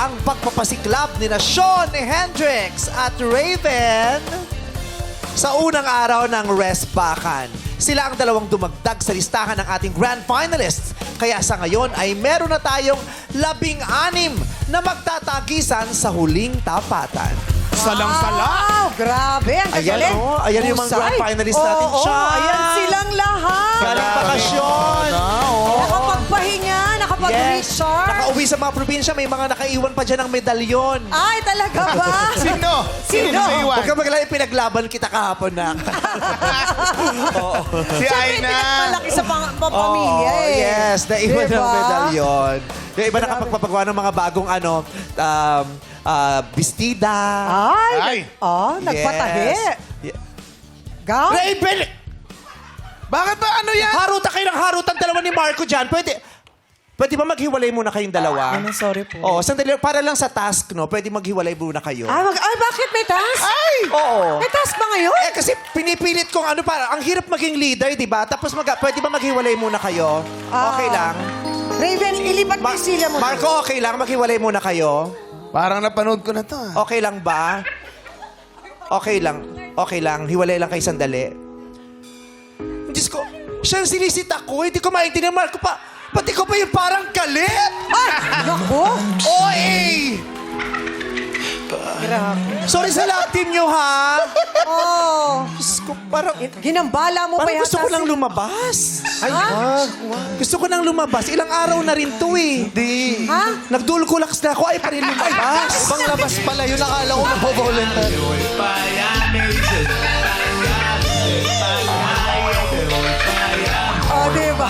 ang pagpapasiklab ni Sean Hendrix at Raven sa unang araw ng Respakan. Sila ang dalawang dumagdag sa listahan ng ating grand finalists. Kaya sa ngayon ay meron na tayong 16 na magtatagisan sa huling tapatan. Salang-sala. Wow, grabe. Ang Ayan, gagaling. oh. Ayan yung mga Husay. grand finalists natin. Oo, Siya. ayan silang lahat. Galing bakasyon. Nakapagpahinga, nakapag-recharge. Nakauwi sa mga probinsya, may mga nakaiwan pa dyan ng medalyon. Ay, talaga ba? Sino? Sino? naiwan? Huwag ka maglala, pinaglaban kita kahapon na. Si Siyempre, Aina. pinagmalaki sa pamilya eh. Yes, naiwan Diba? ng medalyon. Yung iba nakapagpapagawa ng mga bagong bestida. Ay. Oh, nagpatahi. Yes. Gown? Raven! Bakit ba ano yan? Harutan kayo ng harutan dalawa ni Marco dyan. Pwede ba maghiwalay muna kayong dalawa? Ano, sorry po. Oo, sandali. Para lang sa task, no? Pwede maghiwalay muna kayo. Ay, bakit may task? Ay! Oo. May task ba ngayon? Eh, kasi pinipilit kong para ang hirap maging leader, di ba? Tapos pwede ba maghiwalay muna kayo? Okay lang. Raven, ilipat mo yung sila mo. Marco, okay lang? Maghiwalay muna kayo? Parang napanood ko na to. Okay lang ba? Okay lang. Okay lang. Hiwalay lang kayo sandali. Diyos ko, siya ang sinisita ko. Hindi ko maintindihan, Marco pa. Pati ko pa yung parang galit. Ay, naku. OA! Grabe. Sorry sa love team nyo, ha? Oh. Diyos ko, parang Ginambala mo pa gusto ko yata lang lumabas. Ay, gusto ko lang lumabas. Ilang araw na rin to eh. Hindi. Ha? Nagdulkulax na ako, ay pa rin lumabas. Bang labas pala yun, nakala ko mag-volunteer. Oh, diba?